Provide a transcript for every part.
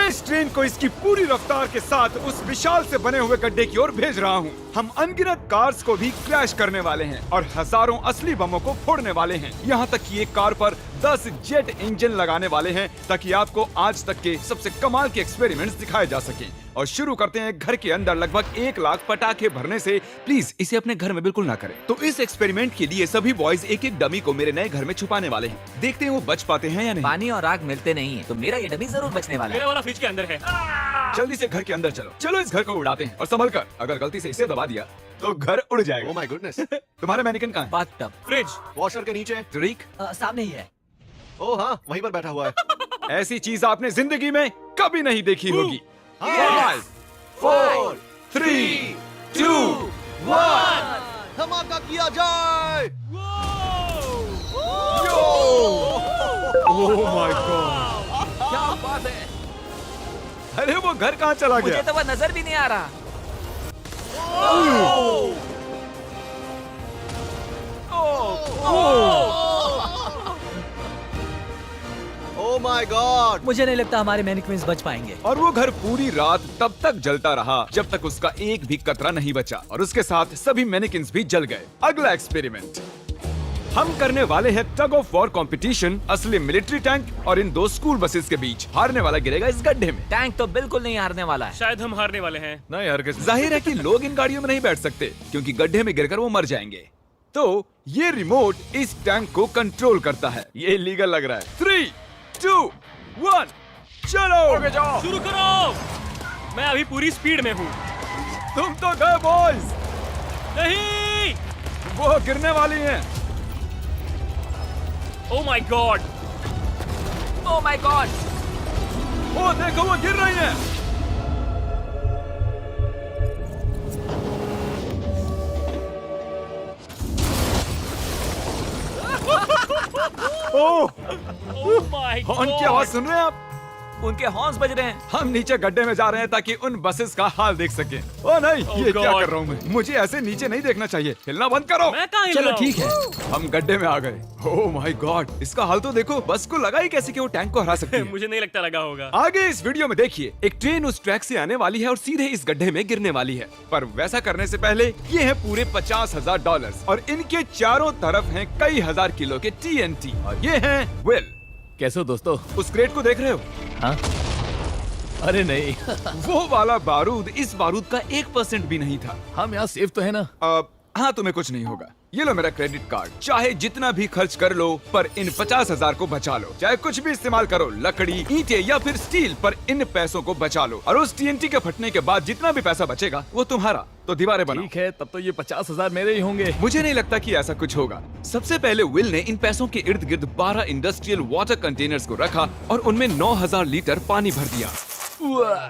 मैं इस ट्रेन को इसकी पूरी रफ्तार के साथ उस विशाल से बने हुए गड्ढे की ओर भेज रहा हूँ। हम अनगिनत कार्स को भी क्रैश करने वाले हैं और हजारों असली बमों को फोड़ने वाले हैं। यहाँ तक कि एक कार पर 10 जेट इंजन लगाने वाले हैं ताकि आपको आज तक के सबसे कमाल के एक्सपेरिमेंट्स दिखाए जा सकें। और शुरू करते हैं घर के अंदर लगभग 1 लाख पटाखे भरने से। प्लीज इसे अपने घर में बिल्कुल ना करें। तो इस एक्सपेरिमेंट के लिए सभी बॉयज एक एक डमी को मेरे नए घर में छुपाने वाले हैं। देखते हैं वो बच पाते हैं या नहीं। पानी और आग मिलते नहीं है तो मेरा ये डमी जरूर बचने वाला है। मेरा वाला फ्रिज के अंदर है। जल्दी से घर के अंदर चलो। चलो इस घर को उड़ाते हैं और संभल कर। अगर गलती से इसे दबा दिया तो घर उड़ जाएगा। Oh my goodness. तुम्हारा मैनिकन कहाँ है? बाथटब फ्रिज वॉशर के नीचे। ट्रिक सामने ही है। ओह हाँ, वहीं पर बैठा हुआ है। ऐसी चीज आपने जिंदगी में कभी नहीं देखी होगी। Yes! 5 4 3 2 1 धमाका किया जाए। ओह माय गॉड, क्या बात है। अरे वो घर कहाँ चला मुझे गया? तो वह नजर भी नहीं आ रहा। Oh my God. मुझे नहीं लगता हमारे मैनिक्विन्स बच पाएंगे। और वो घर पूरी रात तब तक जलता रहा जब तक उसका एक भी कतरा नहीं बचा और उसके साथ सभी मैनिकिन्स भी जल गए। अगला एक्सपेरिमेंट हम करने वाले हैं टग ऑफ वॉर कंपटीशन असली मिलिट्री टैंक और इन 2 स्कूल बसेस के बीच। हारने वाला गिरेगा इस गड्ढे में। टैंक तो बिल्कुल नहीं हारने वाला है। शायद हम हारने वाले हैं। नहीं हरगिज़। जाहिर है कि लोग इन गाड़ियों में नहीं बैठ सकते क्योंकि गड्ढे में गिरकर वो मर जाएंगे। तो ये रिमोट इस टैंक को कंट्रोल करता है। ये इलीगल लग रहा है। 3 2 1 चलो जाओ। शुरू करो। मैं अभी पूरी स्पीड में हूँ। तुम तो गए बॉयज। नहीं। वो गिरने वाली हैं। Oh my God. Oh my God. वो देखो वो गिर रही हैं। ओह, ओह माय हॉर्न की आवाज सुन रहे हैं आप? उनके हॉर्न्स बज रहे हैं। हम नीचे गड्ढे में जा रहे हैं ताकि उन बसेस का हाल देख सकें। ओ नहीं, Oh ये क्या God. कर रहा हूँ मैं? मुझे ऐसे नीचे नहीं देखना चाहिए। हिलना बंद करो। मैं कहाँ हिल चलो रहा हूँ? ठीक है। हम गड्ढे में आ गए। ओह माय गॉड, इसका हाल तो देखो। बस को लगा ही कैसे कि वो टैंक को हरा सकती है। मुझे नहीं लगता लगा होगा। आगे इस वीडियो में देखिए, एक ट्रेन उस ट्रैक से आने वाली है और सीधे इस गड्ढे में गिरने वाली है। पर वैसा करने से पहले ये है पूरे $50,000 और इनके चारों तरफ हैं कई हजार किलो के TNT और ये हैं विल। कैसे हो दोस्तों? उस क्रेट को देख रहे हो? हाँ? अरे नहीं। वो वाला बारूद इस बारूद का 1% भी नहीं था। हम यहाँ सेफ तो है ना? हाँ, तुम्हें कुछ नहीं होगा। ये लो मेरा क्रेडिट कार्ड। चाहे जितना भी खर्च कर लो पर इन 50,000 को बचा लो। चाहे कुछ भी इस्तेमाल करो, लकड़ी, ईंटें या फिर स्टील, पर इन पैसों को बचा लो। और उस TNT के फटने के बाद जितना भी पैसा बचेगा वो तुम्हारा। तो दीवारें बनाओ। ठीक है, तब तो ये 50,000 मेरे ही होंगे। मुझे नहीं लगता कि ऐसा कुछ होगा। सबसे पहले विल ने इन पैसों के इर्द गिर्द 12 इंडस्ट्रियल वाटर कंटेनर्स को रखा और उनमें 9,000 लीटर पानी भर दिया।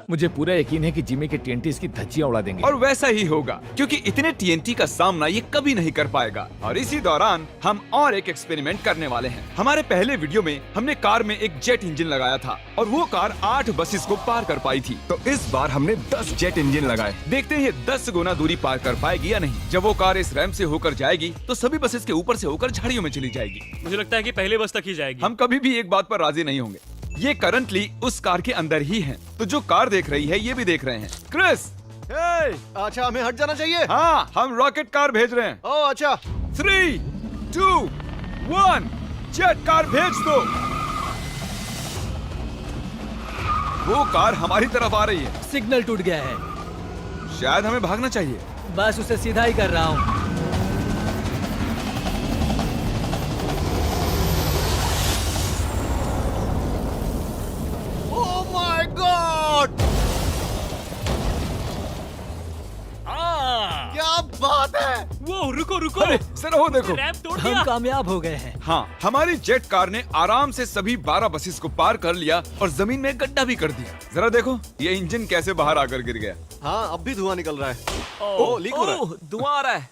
मुझे पूरा यकीन है कि जिमी के TNT इसकी धज्जियां उड़ा देंगे। और वैसा ही होगा क्योंकि इतने TNT का सामना ये कभी नहीं कर पाएगा। और इसी दौरान हम और एक एक्सपेरिमेंट करने वाले हैं। हमारे पहले वीडियो में हमने कार में एक जेट इंजन लगाया था और वो कार 8 बसेस को पार कर पाई थी। तो इस बार हमने 10 जेट इंजन लगाए। देखते हैं ये 10 गुना दूरी पार कर पाएगी या नहीं। जब वो कार इस रैंप से होकर जाएगी तो सभी बसेस के ऊपर से होकर झाड़ियों में चली जाएगी। मुझे लगता है कि पहले बस तक ही जाएगी। हम कभी भी एक बात पर राजी नहीं होंगे। ये करंटली उस कार के अंदर ही हैं। तो जो कार देख रही है ये भी देख रहे हैं। क्रिस, अच्छा, हमें हट जाना चाहिए। हाँ, हम रॉकेट कार भेज रहे हैं। ओह अच्छा। 3 2 1 जेट कार भेज दो। वो कार हमारी तरफ आ रही है। सिग्नल टूट गया है। शायद हमें भागना चाहिए। बस उसे सीधा ही कर रहा हूँ। ओह माय गॉड, क्या बात है। वो रुको रुको। अरे सर, वो देखो। रैंप तोड़ हम दिया। कामयाब हो गए हैं। हाँ, हमारी जेट कार ने आराम से सभी 12 बसेस को पार कर लिया और जमीन में गड्ढा भी कर दिया। जरा देखो ये इंजन कैसे बाहर आकर गिर गया। हाँ, अब भी धुआं निकल रहा है। ओह, लीक हो रहा है। ओह, धुआं आ रहा है।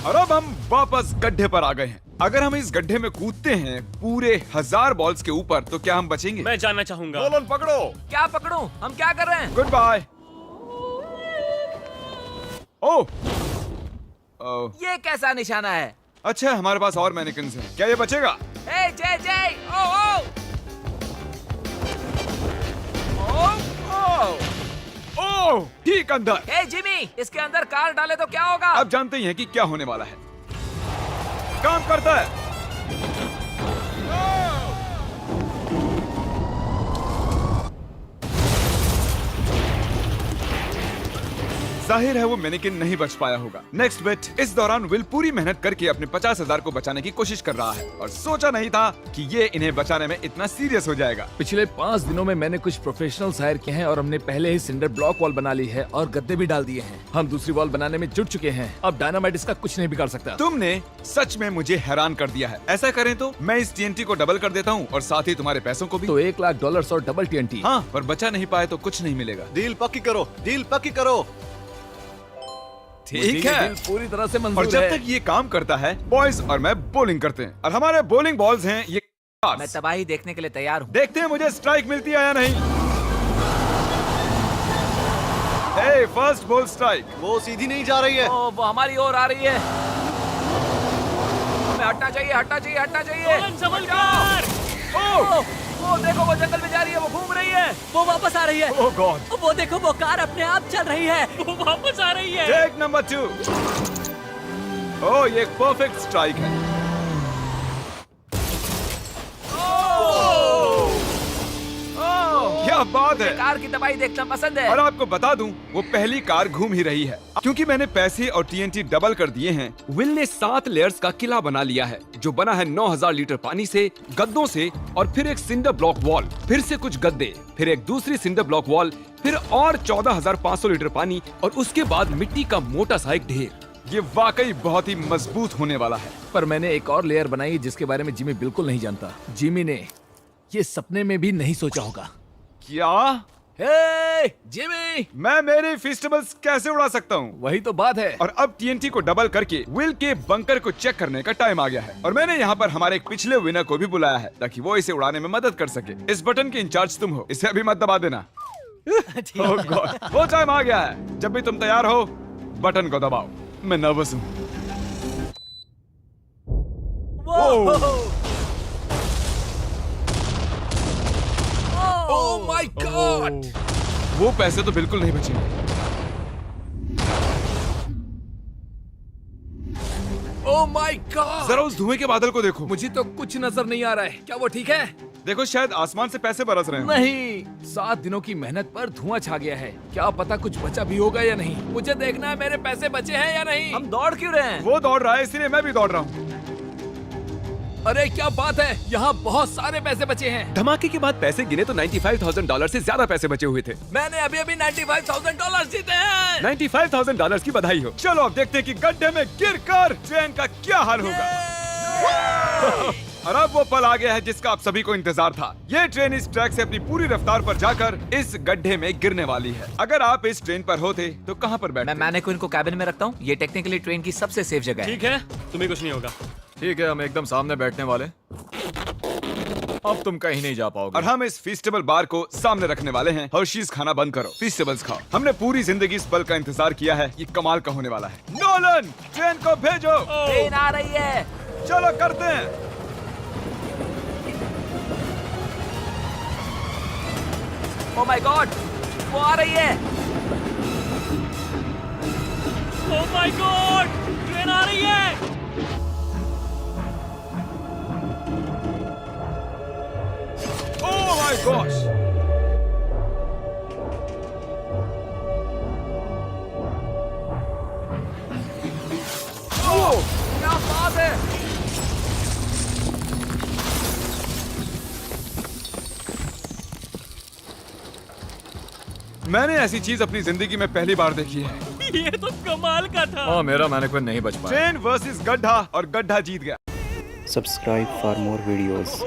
और अब हम वापस गड्ढे पर आ गए हैं। अगर हम इस गड्ढे में कूदते हैं पूरे 1000 बॉल्स के ऊपर तो क्या हम बचेंगे? मैं जानना चाहूंगा। नोलन पकड़ो। क्या पकड़ूं? हम क्या कर रहे हैं? Good bye. ओह, ये कैसा निशाना है? अच्छा, हमारे पास और मैनिकन्स हैं। क्या ये बचेगा? ए जय जय, ओ ओ। ओह, ठीक अंदर। हे जिमी, इसके अंदर कार डाले तो क्या होगा? अब जानते ही हैं कि क्या होने वाला है। काम करता है। जाहिर है वो मैनेकिन नहीं बच पाया होगा। नेक्स्ट बेट, इस दौरान विल पूरी मेहनत करके अपने 50,000 को बचाने की कोशिश कर रहा है और सोचा नहीं था कि ये इन्हें बचाने में इतना सीरियस हो जाएगा। पिछले 5 दिनों में मैंने कुछ प्रोफेशनल्स हायर किए हैं और हमने पहले ही सिंडर ब्लॉक वॉल बना ली है और गद्दे भी डाल दिए हैं। हम दूसरी वॉल बनाने में जुट चुके हैं। अब डायनामाइट इसका कुछ नहीं बिगाड़ सकता। तुमने सच में मुझे हैरान कर दिया है। ऐसा करें तो मैं इस TNT को डबल कर देता हूँ और साथ ही तुम्हारे पैसों को भी। तो $1,00,000 और डबल TNT। हाँ, पर बचा नहीं पाए तो कुछ नहीं मिलेगा। डील पक्की करो, डील पक्की करो। ठीक मुझे ये है। डील पूरी तरह से और मंजूर जब है। तक ये काम करता है, बॉयज और मैं बॉलिंग करते हैं और हमारे बॉलिंग बॉल्स हैं ये मैं कार्स। तबाही देखने के लिए तैयार हूँ। देखते हैं मुझे स्ट्राइक मिलती है या नहीं। हे, फर्स्ट बॉल स्ट्राइक। वो सीधी नहीं जा रही है। ओ, वो हमारी ओर आ रही है। हमें हटना चाहिए, हटना चाहिए, हटना चाहिए। नोलन, संभल कर। ओ, वो देखो, वो जंगल में जा रही है, वो घूम रही है। वो वापस आ रही है। ओह गॉड। वो देखो, वो कार अपने आप चल रही है। वो वापस आ रही है। Take number 2। ओह, ये एक परफेक्ट स्ट्राइक है। क्या बात है। कार की तबाही देखना पसंद है। और आपको बता दूं, वो पहली कार घूम ही रही है। क्योंकि मैंने पैसे और TNT डबल कर दिए हैं, विल ने 7 लेयर्स का किला बना लिया है जो बना है 9,000 लीटर पानी से, गद्दों से और फिर एक सिंडर ब्लॉक वॉल, फिर से कुछ गद्दे, फिर एक दूसरी सिंडर ब्लॉक वॉल, फिर और 14,500 लीटर पानी और उसके बाद मिट्टी का मोटा सा एक ढेर। ये वाकई बहुत ही मजबूत होने वाला है। पर मैंने एक और लेयर बनाई जिसके बारे में जिमी बिल्कुल नहीं जानता। जिमी ने ये सपने में भी नहीं सोचा होगा। क्या? हे जिमी, मैं मेरे फेस्टिवल्स कैसे उड़ा सकता हूँ? वही तो बात है। और अब TNT को डबल करके विल के बंकर को चेक करने का टाइम आ गया है और मैंने यहाँ पर हमारे एक पिछले विनर को भी बुलाया है ताकि वो इसे उड़ाने में मदद कर सके। इस बटन के इंचार्ज तुम हो, इसे अभी मत दबा देना। Oh God, वो टाइम आ गया है। जब भी तुम तैयार हो, बटन को दबाओ। मैं नर्वस हूँ। Oh my God! वो पैसे तो बिल्कुल नहीं बचेंगे। Oh my God! जरा उस धुएं के बादल को देखो। मुझे तो कुछ नजर नहीं आ रहा है। क्या वो ठीक है? देखो, शायद आसमान से पैसे बरस रहे हैं। नहीं, 7 दिनों की मेहनत पर धुआं छा गया है। क्या पता कुछ बचा भी होगा या नहीं। मुझे देखना है मेरे पैसे बचे हैं या नहीं। हम दौड़ क्यों रहे हैं? वो दौड़ रहा है, इसलिए मैं भी दौड़ रहा हूँ। अरे क्या बात है, यहाँ बहुत सारे पैसे बचे हैं। धमाके के बाद पैसे गिने तो $95,000 से ज्यादा पैसे बचे हुए थे। मैंने अभी अभी $95,000 जीते हैं। $95,000 की बधाई हो। चलो अब देखते हैं कि गड्ढे में गिरकर ट्रेन का क्या हाल होगा। और अब वो पल आ गया है जिसका आप सभी को इंतजार था। ये ट्रेन इस ट्रैक से अपनी पूरी रफ्तार पर जाकर इस गड्ढे में गिरने वाली है। अगर आप इस ट्रेन पर होते तो कहाँ पर बैठते? मैं मैनेक्विन को कैबिन में रखता हूँ। ये टेक्निकली ट्रेन की सबसे सेफ जगह है। ठीक है, तुम्हें कुछ नहीं होगा। ठीक है, हम एकदम सामने बैठने वाले। अब तुम कहीं नहीं जा पाओगे। और हम इस फेस्टिवल बार को सामने रखने वाले हैं। हर्शीज खाना बंद करो, फेस्टिवल्स खाओ। हमने पूरी जिंदगी इस पल का इंतजार किया है। ये कमाल का होने वाला है। नोलन, ट्रेन को भेजो। ट्रेन आ रही है। चलो करते हैं। ओह माय गॉड, वो आ रही है। ओह माय गॉड, ट्रेन आ रही है। Oh my gosh! ओह, क्या बात है। मैंने ऐसी चीज अपनी जिंदगी में पहली बार देखी है। ये तो कमाल का था। हाँ, मेरा मैनेक्विन नहीं बच पाया। ट्रेन वर्सेस गड्ढा और गड्ढा जीत गया। Subscribe for more videos.